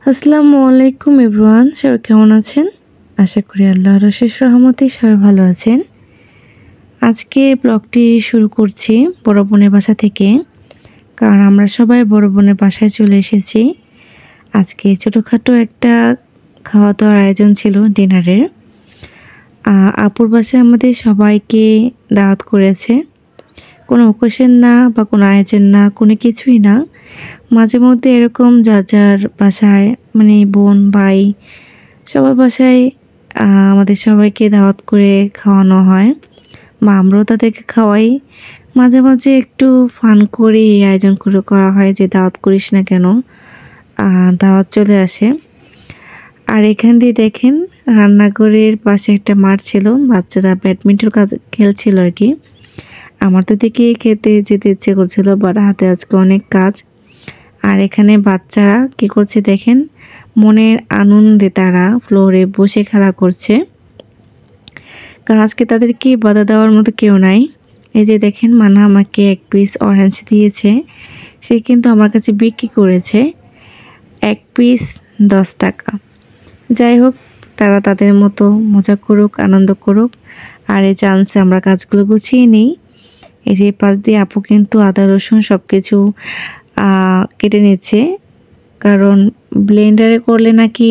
আসসালামু আলাইকুম এভরিওয়ান, সবাই কেমন আছেন? আশা করি আল্লাহর অশেষ রহমতে সবাই ভালো আছেন। আজকে ব্লগটি শুরু করছি বড় বোনের বাসা থেকে, কারণ আমরা সবাই বড় বোনের বাসায় চলে এসেছি। আজকে ছোটোখাটো একটা খাওয়া দাওয়ার আয়োজন ছিল ডিনারের। আপুর বাসায় আমাদের সবাইকে দাওয়াত করেছে। কোনো অকেশন না বা কোনো আয়োজন না, কোনো কিছুই না। মাঝে মধ্যে এরকম যার যার বাসায় মানে বোন ভাই সবার বাসায় আমাদের সবাইকে দাওয়াত করে খাওয়ানো হয় বা আমরাও তাদেরকে খাওয়াই। মাঝে মাঝে একটু ফান করে এই আয়োজন করে করা হয় যে দাওয়াত করিস না কেন, দাওয়াত চলে আসে। আর এখান দিয়ে দেখেন রান্নাঘরের পাশে একটা মাঠ ছিল, বাচ্চারা ব্যাডমিন্টন খেলছিল আর কি। আমার তো দেখে খেতে যেতে ইচ্ছে করছিল, বাট হাতে আজকে অনেক কাজ। আর এখানে বাচ্চারা কি করছে দেখেন, মনের আনন্দে তারা ফ্লোরে বসে খেলা করছে, কারণ আজকে তাদেরকে বাধা দেওয়ার মতো কেউ নাই। এই যে দেখেন মানা আমাকে এক পিস অরেঞ্জ দিয়েছে, সে কিন্তু আমার কাছে বিক্রি করেছে এক পিস 10 টাকা। যাই হোক, তারা তাদের মতো মজা করুক, আনন্দ করুক। আর এই চান্সে আমরা কাজগুলো গুছিয়ে নিই। এই যে পাশ দিয়ে আপু কিন্তু আদা রসুন সব কিছু কেটে নিচ্ছে, কারণ ব্লেন্ডারে করলে নাকি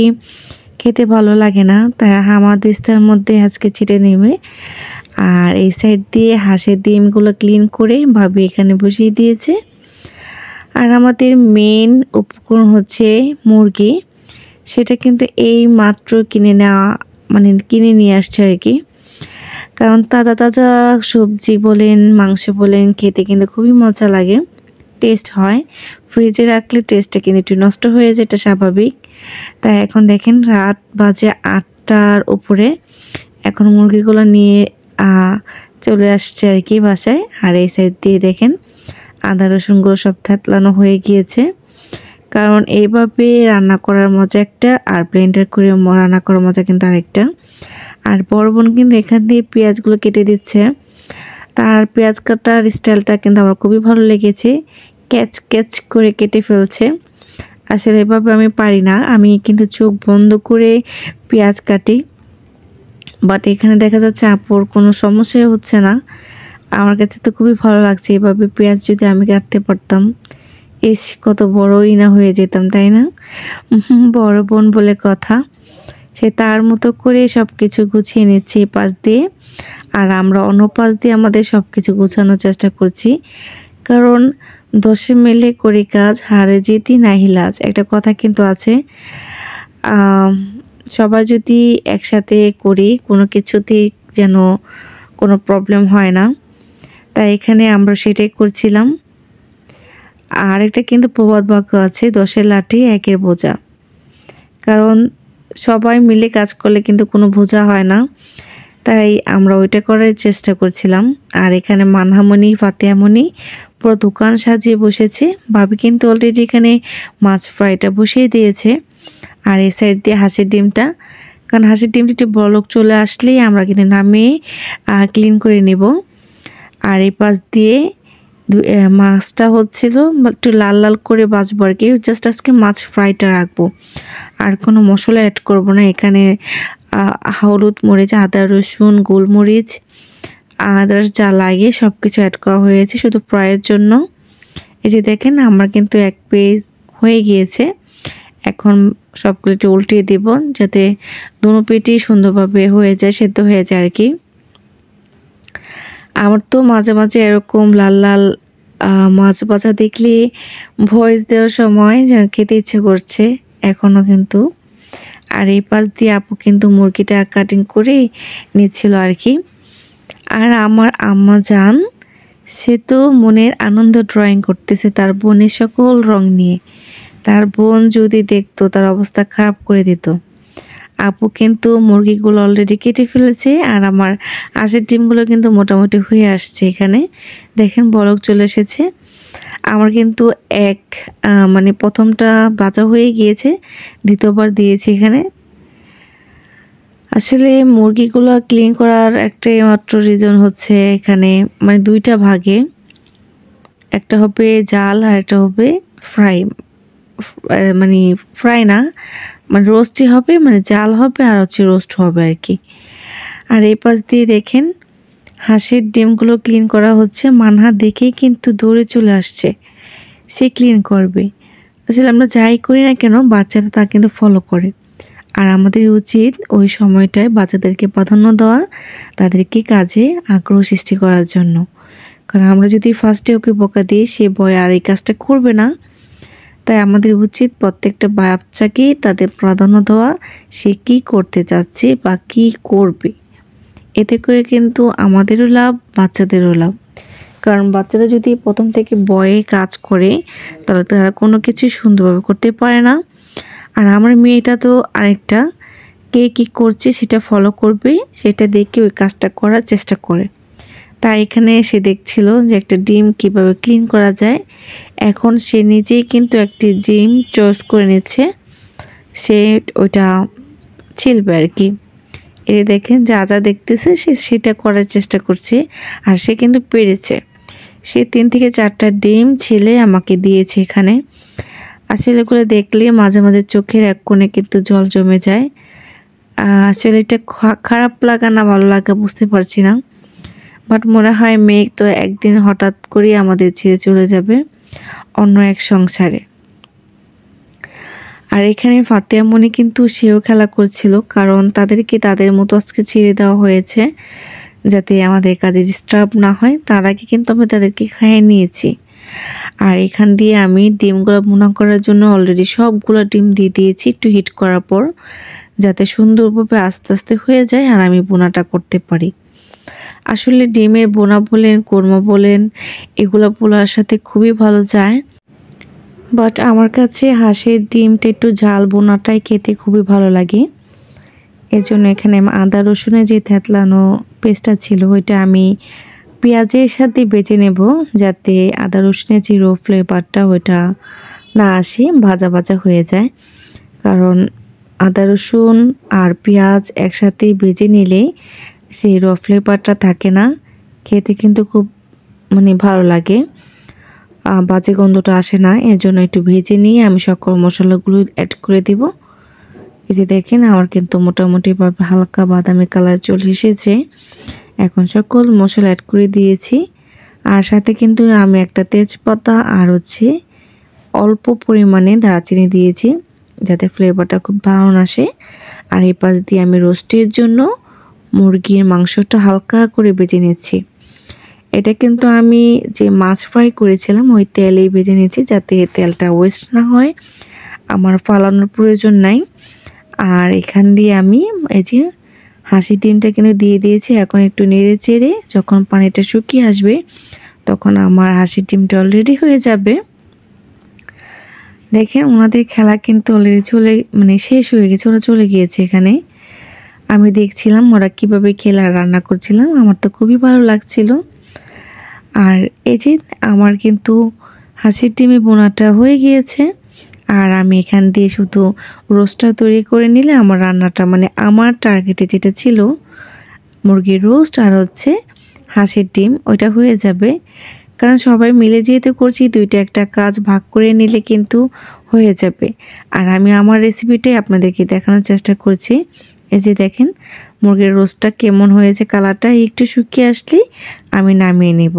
খেতে ভালো লাগে না, তাই হামাদিস্তার মধ্যে আজকে ছিটে নেবে। আর এই সাইড দিয়ে হাঁসের ডিমগুলো ক্লিন করে ভাবি এখানে বসিয়ে দিয়েছে। আর আমাদের মেন উপকরণ হচ্ছে মুরগি, সেটা কিন্তু এই মাত্র কিনে নিয়ে আসছে আর কি। কারণ তাজা তাজা সবজি বলেন মাংস বলেন খেতে কিন্তু খুবই মজা লাগে, টেস্ট হয়। ফ্রিজে রাখলে টেস্টটা কিন্তু একটু নষ্ট হয়ে যায়, এটা স্বাভাবিক। তাই এখন দেখেন রাত বাজে 8টার উপরে, এখন মুরগিগুলো নিয়ে চলে আসছে আর কি বাসায়। আর এই সাইড দিয়ে দেখেন আদা রসুনগুলো সব থেতলানো হয়ে গিয়েছে, কারণ এইভাবে রান্না করার মজা একটা, আর ব্লেন্ডার করে রান্না করার মজা কিন্তু আরেকটা। আর বড় বোন কিন্তু এখান দিয়ে পেঁয়াজগুলো কেটে দিচ্ছে, তার পেঁয়াজ কাটার স্টাইলটা কিন্তু আমার খুবই ভালো লেগেছে, ক্যাচ ক্যাচ করে কেটে ফেলছে। আসলে এভাবে আমি পারি না, আমি কিন্তু চোখ বন্ধ করে পেঁয়াজ কাটি। বাট এখানে দেখা যাচ্ছে আপুর কোনো সমস্যাই হচ্ছে না, আমার কাছে তো খুবই ভালো লাগছে। এভাবে পেঁয়াজ যদি আমি কাটতে পারতাম, কত বড়ই না হয়ে যেতাম, তাই না? বড় বোন বলে কথা, সে তার মতো করে সব কিছু গুছিয়ে নিচ্ছে এই পাশ দিয়ে, আর আমরা অন্য পাশ দিয়ে আমাদের সব কিছু গুছানোর চেষ্টা করছি। কারণ 10 মিলে করি কাজ, হারে জিতি নাহি লাজ, একটা কথা কিন্তু আছে। সবাই যদি একসাথে করি কোনো কিছুতেই যেন কোনো প্রবলেম হয় না, তাই এখানে আমরা সেটাই করছিলাম। আর একটা কিন্তু প্রবাদ বাক্য আছে, 10-এর লাঠি 1-এর বোঝা, কারণ সবাই মিলে কাজ করলে কিন্তু কোনো বোঝা হয় না, তাই আমরা ওইটা করার চেষ্টা করছিলাম। আর এখানে মানহামণি ফাতেহামণি পুরো দোকান সাজিয়ে বসেছে, ভাবি কিন্তু অলরেডি এখানে মাছ ফ্রাইটা বসিয়ে দিয়েছে। আর এই সাইড দিয়ে হাঁসের ডিমটা, কারণ হাঁসের ডিমটা একটু বলক চলে আসলেই আমরা কিন্তু নামিয়ে ক্লিন করে নেব। আর এই পাশ দিয়ে মাছটা হচ্ছিল একটু লাল লাল করে ভাজবো আর কি, জাস্ট আজকে মাছ ফ্রাইটা রাখবো, আর কোনো মশলা অ্যাড করব না। এখানে হলুদ মরিচ আদা রসুন গোলমরিচ আদার্স যা লাগে সব কিছু অ্যাড করা হয়েছে শুধু ফ্রাইয়ের জন্য। এই যে দেখেন আমার কিন্তু এক পেজ হয়ে গিয়েছে, এখন সবগুলো একটু উল্টিয়ে দেব যাতে দুনো পেটই সুন্দরভাবে হয়ে যায়, সেদ্ধ হয়ে যায় আর কি। আমার তো মাঝে মাঝে এরকম লাল লাল মাছ ভাজা দেখলে ভয়েস দেওয়ার সময় খেতে ইচ্ছে করছে এখনও কিন্তু। আর এই পাশ দিয়ে আপু কিন্তু মুরগিটা কাটিং করে নিচ্ছিল আর কি। আর আমার আম্মা জান, সে তো মনের আনন্দ ড্রয়িং করতেছে তার বোনের সকল রং নিয়ে, তার বোন যদি দেখতো তার অবস্থা খারাপ করে দিত। আপু কিন্তু মুরগিগুলো অলরেডি কেটে ফেলেছে, আর আমার হাঁসের ডিমগুলো কিন্তু মোটামুটি হয়ে আসছে। এখানে দেখেন বলক চলে এসেছে। আমার কিন্তু প্রথমটা বাজা হয়ে গিয়েছে, দ্বিতীয়বার দিয়েছি এখানে। আসলে মুরগিগুলো ক্লিন করার একটাই মাত্র রিজন হচ্ছে এখানে দুইটা ভাগে, একটা হবে জাল আর একটা হবে ফ্রাই। মানে ফ্রাই না, মানে রোস্টই হবে, মানে জাল হবে আর হচ্ছে রোস্ট হবে আর কি। আর এই পাশ দিয়ে দেখেন হাঁসের ডিমগুলো ক্লিন করা হচ্ছে। মানহা দেখেই কিন্তু দৌড়ে চলে আসছে, সে ক্লিন করবে। আসলে আমরা যাই করি না কেন বাচ্চারা তা কিন্তু ফলো করে। আর আমাদের উচিত ওই সময়টায় বাচ্চাদেরকে প্রাধান্য দেওয়া, তাদেরকে কাজে আগ্রহ সৃষ্টি করার জন্য। কারণ আমরা যদি ফার্স্টে ওকে বকা দিই, সে ভয় আর এই কাজটা করবে না। তাই আমাদের উচিত প্রত্যেকটা বাচ্চাকেই তাদের প্রাধান্য দেওয়া, সে কী করতে চাচ্ছে বা কী করবে। এতে করে কিন্তু আমাদেরও লাভ, বাচ্চাদেরও লাভ। কারণ বাচ্চারা যদি প্রথম থেকে ভয়ে কাজ করে, তাহলে তারা কোনো কিছু সুন্দরভাবে করতে পারে না। আর আমার মেয়েটা তো আরেকটা, কে কী করছে সেটা ফলো করবে, সেটা দেখে ওই কাজটা করার চেষ্টা করে। তাই এখানে সে দেখছিল যে একটা ডিম কিভাবে ক্লিন করা যায়। এখন সে নিজেই কিন্তু একটি ডিম চয়েস করে নিচ্ছে, সে ওইটা ছিলবে আর কি। এ দেখেন যা যা দেখতেছে সে সেটা করার চেষ্টা করছে, আর সে কিন্তু পেরেছে। সে 3 থেকে 4টা ডিম ছিলে আমাকে দিয়েছে এখানে। আসলে এগুলো দেখলে মাঝে মাঝে চোখের এক কোণে কিন্তু জল জমে যায়। আসলে এটা খারাপ লাগা না ভালো লাগা বুঝতে পারছি না, বাট মনে হয় মেয়ে তো একদিন হঠাৎ করে আমাদের ছেড়ে চলে যাবে অন্য এক সংসারে। আর এখানে ফাতেয়া মনি কিন্তু সেও খেলা করছিল, কারণ তাদেরকে তাদের মতো আজকে ছেড়ে দেওয়া হয়েছে যাতে আমাদের কাজে ডিস্টার্ব না হয়। তার আগে কিন্তু আমি তাদেরকে খাইয়ে নিয়েছি। আর এখান দিয়ে আমি ডিমগুলো ভুনা করার জন্য অলরেডি সবগুলো ডিম দিয়ে দিয়েছি একটু হিট করার পর, যাতে সুন্দরভাবে আস্তে আস্তে হয়ে যায় আর আমি বোনাটা করতে পারি। আসলে ডিমের বোনা বলেন, কোরমা বলেন, এগুলো পোলার সাথে খুবই ভালো যায়। বাট আমার কাছে হাঁসের ডিমটা একটু ঝাল বোনাটাই খেতে খুবই ভালো লাগে। এর জন্য এখানে আদা রসুনের যে থেতলানো পেস্টটা ছিল ওইটা আমি পেঁয়াজের সাথে বেজে নেব, যাতে আদা রসুনের যে র ফ্লেভারটা ওইটা না আসে, ভাজা ভাজা হয়ে যায়। কারণ আদা রসুন আর পেঁয়াজ একসাথে বেজে নিলে সেই র ফ্লেভারটা থাকে না, খেতে কিন্তু খুব মানে ভালো লাগে, বাজে গন্ধটা আসে না। এর জন্য একটু ভেজে নিয়ে আমি সকল মশলাগুলো অ্যাড করে দিব। এই যে দেখেন আমার কিন্তু মোটামুটিভাবে হালকা বাদামি কালার চলে এসেছে। এখন সকল মশলা অ্যাড করে দিয়েছি, আর সাথে কিন্তু আমি একটা তেজপাতা আর হচ্ছে অল্প পরিমাণে দারচিনি দিয়েছি, যাতে ফ্লেভারটা খুব দারুণ আসে। আর এই পাশ দিয়ে আমি রোস্টের জন্য মুরগির মাংসটা হালকা করে ভেজে নিচ্ছি। এটা কিন্তু আমি যে মাছ ফ্রাই করেছিলাম ওই তেলেই ভেজে নিয়েছি, যাতে তেলটা ওয়েস্ট না হয়, আমার ফালানোর প্রয়োজন নাই। আর এখান দিয়ে আমি এই যে হাঁসের ডিমটা কিন্তু দিয়ে দিয়েছি। এখন একটু নেড়ে চেড়ে যখন পানিটা শুকিয়ে আসবে তখন আমার হাঁসের ডিমটা অলরেডি হয়ে যাবে। দেখেন ওনাদের খেলা কিন্তু অলরেডি শেষ হয়ে গেছে, ওরা চলে গিয়েছে। এখানে আমি দেখছিলাম ওরা কিভাবে খেলা রান্না করছিলাম, আমার তো খুবই ভালো লাগছিল। আর এই যে আমার কিন্তু হাঁসের ডিমের বোনাটা হয়ে গিয়েছে, আর আমি এখান দিয়ে শুধু রোস্টটা তৈরি করে নিলে আমার রান্নাটা মানে আমার টার্গেটে যেটা ছিল মুরগির রোস্ট আর হচ্ছে হাঁসের ডিম ওইটা হয়ে যাবে। কারণ সবাই মিলে যেহেতু করছি, দুইটা একটা কাজ ভাগ করে নিলে কিন্তু হয়ে যাবে। আর আমি আমার রেসিপিটাই আপনাদেরকে দেখানোর চেষ্টা করছি। এই যে দেখেন মুরগির রোস্টটা কেমন হয়েছে, কালারটা একটু শুকিয়ে আসলেই আমি নামিয়ে নেব।